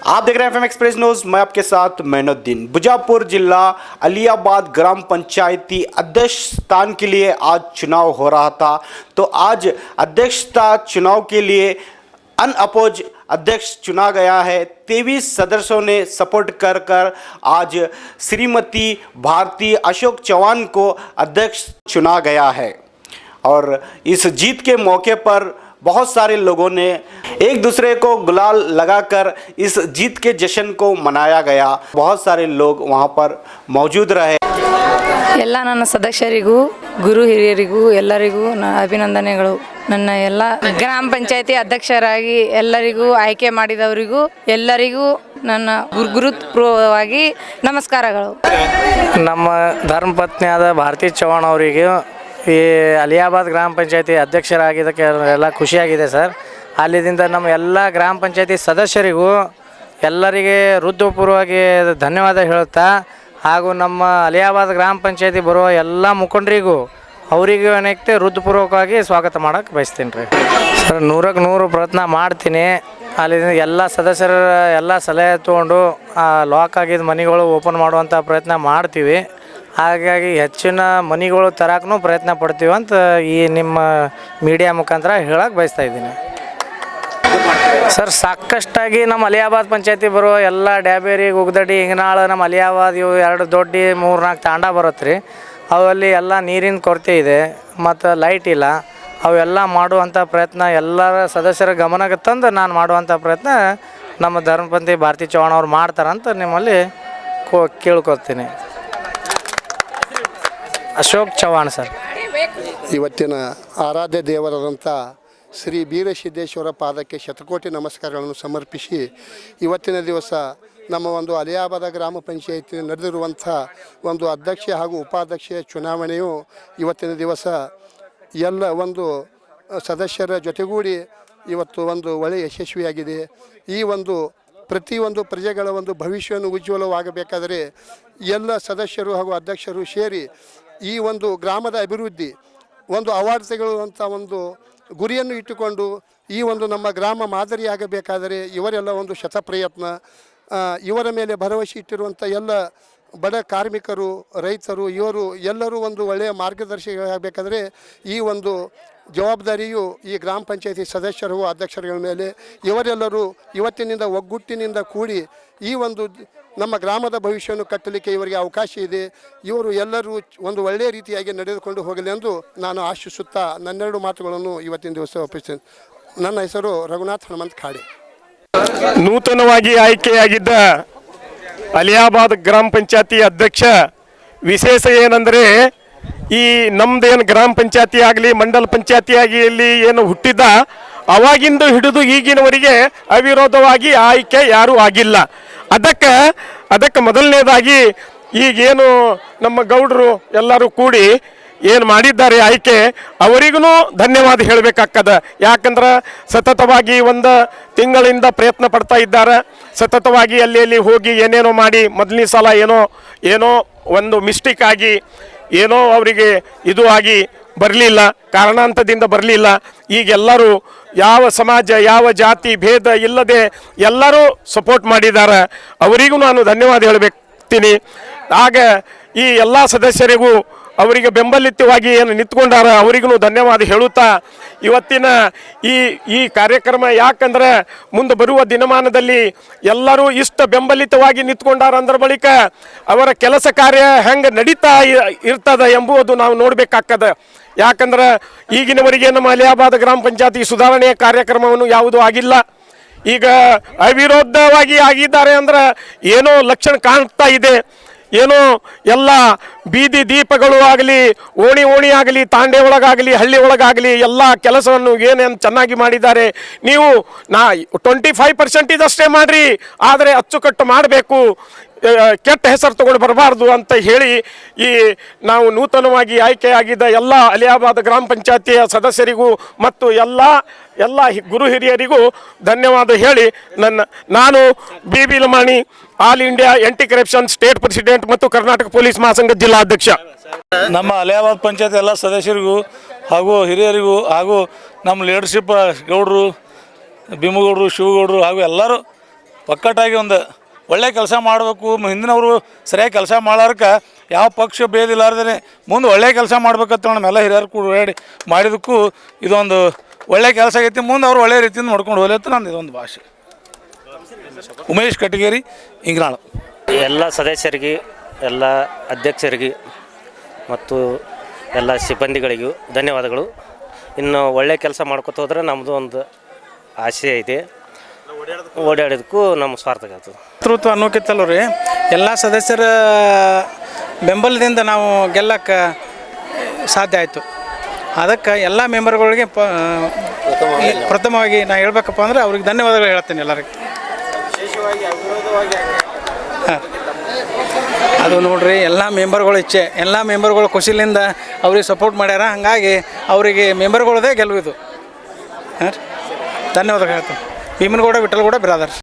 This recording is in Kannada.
आप देख रहे हैं एफएम एक्सप्रेस न्यूज। मैं आपके साथ मैनुद्दीन। बुजापुर जिला अलियाबाद ग्राम पंचायती अध्यक्ष स्थान के लिए आज चुनाव हो रहा था। तो आज अध्यक्षता चुनाव के लिए अनअपोज अध्यक्ष चुना गया है। 23 सदस्यों ने सपोर्ट कर आज श्रीमती भारती अशोक चौहान को अध्यक्ष चुना गया है। और इस जीत के मौके पर बहुत सारे लोगों ने एक दूसरे को गुलाल लगाकर इस जीत के जश्न को मनाया गया। बहुत सारे लोग वहां पर मौजूद रहे। ಎಲ್ಲ ನನ್ನ ಸದಸ್ಯರಿಗೂ ಗುರು ಹಿರಿಯರಿಗೂ ಎಲ್ಲರಿಗೂ ಅಭಿನಂದನೆಗಳು। ನನ್ನ ಎಲ್ಲ ಗ್ರಾಮ ಪಂಚಾಯತಿ ಅಧ್ಯಕ್ಷರಾಗಿ ಎಲ್ಲರಿಗೂ ಆಯ್ಕೆ ಮಾಡಿದವರಿಗೂ ಎಲ್ಲರಿಗೂ ನನ್ನ ಗುರುಪೂರ್ವಕವಾಗಿ ನಮಸ್ಕಾರಗಳು। ನಮ್ಮ ಧರ್ಮಪತ್ನಿಯಾದ ಭಾರತಿ ಚೌಹಾಣ್ ಅವರಿಗೆ ಈ ಅಲಿಯಾಬಾದ್ ಗ್ರಾಮ ಪಂಚಾಯತಿ ಅಧ್ಯಕ್ಷರಾಗಿದ್ದಕ್ಕೆ ಎಲ್ಲ ಖುಷಿಯಾಗಿದೆ ಸರ್। ಅಲ್ಲಿಂದ ನಮ್ಮ ಎಲ್ಲ ಗ್ರಾಮ ಪಂಚಾಯತಿ ಸದಸ್ಯರಿಗೂ ಎಲ್ಲರಿಗೆ ಹೃದಯಪೂರ್ವಕವಾಗಿ ಧನ್ಯವಾದ ಹೇಳುತ್ತಾ, ಹಾಗೂ ನಮ್ಮ ಅಲಿಯಾಬಾದ್ ಗ್ರಾಮ ಪಂಚಾಯತಿ ಬರುವ ಎಲ್ಲ ಮುಖಂಡರಿಗೂ ಅವರಿಗೂ ಏನೈತೆ ಹೃದಯಪೂರ್ವಕವಾಗಿ ಸ್ವಾಗತ ಮಾಡೋಕ್ಕೆ ಬಯಸ್ತೀನಿ ರೀ ಸರ್। 100ಕ್ಕೆ 100 ಪ್ರಯತ್ನ ಮಾಡ್ತೀನಿ। ಅಲ್ಲಿಂದ ಎಲ್ಲ ಸದಸ್ಯರ ಎಲ್ಲ ಸಲಹೆ ತೊಗೊಂಡು ಲಾಕ್ ಆಗಿದ್ದ ಮನೆಗಳು ಓಪನ್ ಮಾಡುವಂಥ ಪ್ರಯತ್ನ ಮಾಡ್ತೀವಿ। ಹಾಗಾಗಿ ಹೆಚ್ಚಿನ ಮನೆಗಳು ತರಕ್ಕೂ ಪ್ರಯತ್ನ ಪಡ್ತೀವಿ ಅಂತ ಈ ನಿಮ್ಮ ಮೀಡಿಯಾ ಮುಖಾಂತರ ಹೇಳಕ್ಕೆ ಬಯಸ್ತಾ ಇದ್ದೀನಿ ಸರ್। ಸಾಕಷ್ಟಾಗಿ ನಮ್ಮ ಅಲಿಯಾಬಾದ್ ಪಂಚಾಯತಿ ಬರೋ ಎಲ್ಲ ಡ್ಯಾಬೇರಿ, ಗುಗ್ದಡಿ, ಹಿಂಗನಾಳು, ನಮ್ಮ ಅಲಿಯಾಬಾದ್ ಇವು 2 ದೊಡ್ಡ 3-4 ತಾಂಡ ಬರುತ್ತೆ ರೀ। ಅವಲ್ಲಿ ಎಲ್ಲ ನೀರಿನ ಕೊರತೆ ಇದೆ ಮತ್ತು ಲೈಟ್ ಇಲ್ಲ। ಅವೆಲ್ಲ ಮಾಡುವಂಥ ಪ್ರಯತ್ನ ಎಲ್ಲರ ಸದಸ್ಯರ ಗಮನಕ್ಕೆ ತಂದು ನಾನು ಮಾಡುವಂಥ ಪ್ರಯತ್ನ ನಮ್ಮ ಧರ್ಮಪತ್ನಿ ಭಾರತಿ ಚೌಹಾಣ್ ಅವ್ರು ಮಾಡ್ತಾರಂತ ನಿಮ್ಮಲ್ಲಿ ಕೇಳ್ಕೊತೀನಿ। ಅಶೋಕ್ ಚೌಹಾಣ್ ಸರ್। ಇವತ್ತಿನ ಆರಾಧ್ಯ ದೇವರಾದಂಥ ಶ್ರೀ ಬೀರಸಿದ್ದೇಶ್ವರ ಪಾದಕ್ಕೆ ಶತಕೋಟಿ ನಮಸ್ಕಾರಗಳನ್ನು ಸಮರ್ಪಿಸಿ, ಇವತ್ತಿನ ದಿವಸ ನಮ್ಮ ಒಂದು ಅಲಿಯಾಬಾದ ಗ್ರಾಮ ಪಂಚಾಯತಿ ನಡೆದಿರುವಂಥ ಒಂದು ಅಧ್ಯಕ್ಷ ಹಾಗೂ ಉಪಾಧ್ಯಕ್ಷ ಚುನಾವಣೆಯು ಇವತ್ತಿನ ದಿವಸ ಎಲ್ಲ ಒಂದು ಸದಸ್ಯರ ಜೊತೆಗೂಡಿ ಇವತ್ತು ಒಂದು ಒಳ್ಳೆಯ ಯಶಸ್ವಿಯಾಗಿದೆ। ಈ ಒಂದು ಪ್ರತಿಯೊಂದು ಪ್ರಜೆಗಳ ಒಂದು ಭವಿಷ್ಯವನ್ನು ಉಜ್ವಲವಾಗಬೇಕಾದರೆ ಎಲ್ಲ ಸದಸ್ಯರು ಹಾಗೂ ಅಧ್ಯಕ್ಷರು ಸೇರಿ ಈ ಒಂದು ಗ್ರಾಮದ ಅಭಿವೃದ್ಧಿ ಒಂದು ಅವಾರ್ಡ್ ತೆಗೆದುವಂಥ ಒಂದು ಗುರಿಯನ್ನು ಇಟ್ಟುಕೊಂಡು ಈ ಒಂದು ನಮ್ಮ ಗ್ರಾಮ ಮಾದರಿಯಾಗಬೇಕಾದರೆ ಇವರೆಲ್ಲ ಒಂದು ಶತಪ್ರಯತ್ನ, ಇವರ ಮೇಲೆ ಭರವಸೆ ಇಟ್ಟಿರುವಂಥ ಎಲ್ಲ ಬಡ ಕಾರ್ಮಿಕರು, ರೈತರು, ಇವರು ಎಲ್ಲರೂ ಒಂದು ಒಳ್ಳೆಯ ಮಾರ್ಗದರ್ಶಿಗಳಾಗಬೇಕಾದ್ರೆ ಈ ಒಂದು ಜವಾಬ್ದಾರಿಯು ಈ ಗ್ರಾಮ ಪಂಚಾಯತಿ ಸದಸ್ಯರು ಅಧ್ಯಕ್ಷರುಗಳ ಮೇಲೆ ಇವರೆಲ್ಲರೂ ಇವತ್ತಿನಿಂದ ಒಗ್ಗಟ್ಟಿನಿಂದ ಕೂಡಿ ಈ ಒಂದು ನಮ್ಮ ಗ್ರಾಮದ ಭವಿಷ್ಯವನ್ನು ಕಟ್ಟಲಿಕ್ಕೆ ಇವರಿಗೆ ಅವಕಾಶ ಇದೆ। ಇವರು ಎಲ್ಲರೂ ಒಂದು ಒಳ್ಳೆಯ ರೀತಿಯಾಗಿ ನಡೆದುಕೊಂಡು ಹೋಗಲಿ ಎಂದು ನಾನು ಆಶಿಸುತ್ತಾ ನನ್ನೆರಡು ಮಾತುಗಳನ್ನು ಇವತ್ತಿನ ದಿವಸ ಒಪ್ಪಿಸ್ತೇನೆ। ನನ್ನ ಹೆಸರು ರಘುನಾಥ್ ಹನುಮಂತ್ ಖಾಡೆ। ನೂತನವಾಗಿ ಆಯ್ಕೆಯಾಗಿದ್ದ ಅಲಿಯಾಬಾದ್ ಗ್ರಾಮ ಪಂಚಾಯತಿ ಅಧ್ಯಕ್ಷ ವಿಶೇಷ ಏನಂದರೆ, ಈ ನಮ್ಮದೇನು ಗ್ರಾಮ ಪಂಚಾಯತಿ ಆಗಲಿ ಮಂಡಲ ಪಂಚಾಯತಿ ಆಗಲಿ ಏನು ಹುಟ್ಟಿದ್ದ ಅವಾಗಿಂದ ಹಿಡಿದು ಈಗಿನವರೆಗೆ ಅವಿರೋಧವಾಗಿ ಆಯ್ಕೆ ಯಾರೂ ಆಗಿಲ್ಲ। ಅದಕ್ಕೆ ಮೊದಲನೇದಾಗಿ ಈಗೇನು ನಮ್ಮ ಗೌಡರು ಎಲ್ಲರೂ ಕೂಡಿ ಏನು ಮಾಡಿದ್ದಾರೆ ಆಯ್ಕೆ, ಅವರಿಗೂ ಧನ್ಯವಾದ ಹೇಳಬೇಕಾಗ್ತದೆ। ಯಾಕಂದ್ರೆ ಸತತವಾಗಿ 1 ತಿಂಗಳಿಂದ ಪ್ರಯತ್ನ ಪಡ್ತಾ ಇದ್ದಾರೆ। ಸತತವಾಗಿ ಅಲ್ಲಿ ಹೋಗಿ ಏನೇನೋ ಮಾಡಿ ಮೊದಲನೇ ಸಲ ಏನೋ ಒಂದು ಮಿಸ್ಟೇಕ್ ಆಗಿ ಏನೋ ಅವರಿಗೆ ಇದು ಆಗಿ ಬರಲಿಲ್ಲ, ಕಾರಣಾಂತದಿಂದ ಬರಲಿಲ್ಲ। ಈಗೆಲ್ಲರೂ ಯಾವ ಸಮಾಜ ಯಾವ ಜಾತಿ ಭೇದ ಇಲ್ಲದೆ ಎಲ್ಲರೂ ಸಪೋರ್ಟ್ ಮಾಡಿದ್ದಾರೆ, ಅವರಿಗೂ ನಾನು ಧನ್ಯವಾದ ಹೇಳಬೇಕ್ತೀನಿ। ಆಗ ಈ ಎಲ್ಲ ಸದಸ್ಯರಿಗೂ ಅವರಿಗೆ ಬೆಂಬಲಿತವಾಗಿ ಏನು ನಿಂತ್ಕೊಂಡಾರ ಅವರಿಗೂ ಧನ್ಯವಾದ ಹೇಳುತ್ತಾ, ಇವತ್ತಿನ ಈ ಕಾರ್ಯಕ್ರಮ ಯಾಕಂದ್ರೆ ಮುಂದೆ ಬರುವ ದಿನಮಾನದಲ್ಲಿ ಎಲ್ಲರೂ ಇಷ್ಟ ಬೆಂಬಲಿತವಾಗಿ ನಿಂತ್ಕೊಂಡಾರ ಅಂದ್ರ ಬಳಿಕ ಅವರ ಕೆಲಸ ಕಾರ್ಯ ಹೆಂಗೆ ನಡೀತಾ ಇರ್ತದೆ ಎಂಬುದು ನಾವು ನೋಡಬೇಕಾಗ್ತದೆ। ಯಾಕಂದ್ರೆ ಈಗಿನವರೆಗೆ ನಮ್ಮ ಅಲಿಯಾಬಾದ್ ಗ್ರಾಮ ಪಂಚಾಯತಿ ಸುಧಾರಣೆಯ ಕಾರ್ಯಕ್ರಮವನ್ನು ಯಾವುದೂ ಆಗಿಲ್ಲ। ಈಗ ಅವಿರೋಧವಾಗಿ ಆಗಿದ್ದಾರೆ ಅಂದ್ರೆ ಏನೋ ಲಕ್ಷಣ ಕಾಣ್ತಾ ಇದೆ। ಏನೋ ಎಲ್ಲ ಬೀದಿ ದೀಪಗಳು ಆಗಲಿ, ಓಣಿ ಆಗಲಿ, ತಾಂಡೆ ಒಳಗಾಗಲಿ, ಹಳ್ಳಿ ಒಳಗಾಗಲಿ ಎಲ್ಲ ಕೆಲಸವನ್ನು ಏನೇನು ಚೆನ್ನಾಗಿ ಮಾಡಿದ್ದಾರೆ। ನೀವು 25% ಇದಷ್ಟೇ ಮಾಡಿರಿ, ಆದರೆ ಅಚ್ಚುಕಟ್ಟು ಮಾಡಬೇಕು, ಕೆಟ್ಟ ಹೆಸರು ತಗೊಂಡು ಬರಬಾರ್ದು ಅಂತ ಹೇಳಿ ಈ ನಾವು ನೂತನವಾಗಿ ಆಯ್ಕೆಯಾಗಿದ್ದ ಎಲ್ಲ ಅಲಿಯಾಬಾದ್ ಗ್ರಾಮ ಪಂಚಾಯತಿಯ ಸದಸ್ಯರಿಗೂ ಮತ್ತು ಎಲ್ಲ ಗುರು ಹಿರಿಯರಿಗೂ ಧನ್ಯವಾದ ಹೇಳಿ ನಾನು B Lamani, all India aunty corruption state president ಮತ್ತು ಕರ್ನಾಟಕ ಪೊಲೀಸ್ ಮಹಾಸಂಘ ಜಿಲ್ಲಾಧ್ಯಕ್ಷ। ನಮ್ಮ ಅಲಿಯಾಬಾದ್ ಪಂಚಾಯತ್ ಎಲ್ಲ ಸದಸ್ಯರಿಗೂ ಹಾಗೂ ಹಿರಿಯರಿಗೂ ಹಾಗೂ ನಮ್ಮ ಲೀಡರ್ಶಿಪ್ ಗೌಡರು, ಭೀಮಗೌಡರು, ಶಿವಗೌಡರು ಹಾಗೂ ಎಲ್ಲರೂ ಒಕ್ಕಟ್ಟಾಗಿ ಒಂದು ಒಳ್ಳೆ ಕೆಲಸ ಮಾಡಬೇಕು. ಹಿಂದಿನವರು ಸರಿಯಾಗಿ ಕೆಲಸ ಮಾಡೋರ್ಕ ಯಾವ ಪಕ್ಷ ಭೇದ ಇಲ್ಲಾರ್ದೇ ಮುಂದೆ ಒಳ್ಳೆ ಕೆಲಸ ಮಾಡ್ಬೇಕಂತ ನಮ್ಮೆಲ್ಲ ಹಿರಿಯರು ಕೂಡ ಮಾಡಿದಕ್ಕೂ ಇದೊಂದು ಒಳ್ಳೆ ಕೆಲಸ ಆಗೈತಿ. ಮುಂದೆ ಅವ್ರು ಒಳ್ಳೆ ರೀತಿಯಿಂದ ನೋಡ್ಕೊಂಡು ಹೋಗ್ಲಿ ಅಂತ ನಂದು ಇದೊಂದು ಭಾಷೆ. ಉಮೇಶ್ ಕಟಗೇರಿ ಇಂಗ್ರಾಳ. ಎಲ್ಲ ಸದಸ್ಯರಿಗೆ, ಎಲ್ಲ ಅಧ್ಯಕ್ಷರಿಗೆ ಮತ್ತು ಎಲ್ಲ ಸಿಬ್ಬಂದಿಗಳಿಗೂ ಧನ್ಯವಾದಗಳು. ಇನ್ನು ಒಳ್ಳೆ ಕೆಲಸ ಮಾಡ್ಕೊತ ಹೋದ್ರೆ ನಮ್ಮದು ಒಂದು ಆಶಯ ಇದೆ. ಓಡಾಡೋದಕ್ಕೂ ನಮ್ಮ ಸ್ವಾರ್ಥ ಆಗ್ತದೆ. ನೇತೃತ್ವ ಅನ್ನೋಕ್ಕಿಂತಲೂ ರೀ ಎಲ್ಲ ಸದಸ್ಯರ ಬೆಂಬಲದಿಂದ ನಾವು ಗೆಲ್ಲಕ್ಕೆ ಸಾಧ್ಯ ಆಯಿತು. ಅದಕ್ಕೆ ಎಲ್ಲ ಮೆಂಬರ್ಗಳಿಗೆ ಪ್ರಥಮವಾಗಿ ನಾನು ಹೇಳ್ಬೇಕಪ್ಪ ಅಂದರೆ ಅವ್ರಿಗೆ ಧನ್ಯವಾದಗಳು ಹೇಳ್ತೀನಿ ಎಲ್ಲರಿಗೆ. ಹಾಂ, ಅದು ನೋಡ್ರಿ ಎಲ್ಲ ಮೆಂಬರ್ಗಳು ಇಚ್ಛೆ, ಎಲ್ಲ ಮೆಂಬರ್ಗಳು ಖುಷಿಲಿಂದ ಅವ್ರಿಗೆ ಸಪೋರ್ಟ್ ಮಾಡ್ಯಾರ. ಹಾಗಾಗಿ ಅವರಿಗೆ ಮೆಂಬರ್ಗಳದೇ ಗೆಲುವಿದು. ಹಾಂ, ಧನ್ಯವಾದಗಳು ಹೇಳ್ತೀನಿ. ಭೀಮನಗೌಡ ವಿಠಲಗೌಡ ಬ್ರಾದರ್ಸ್.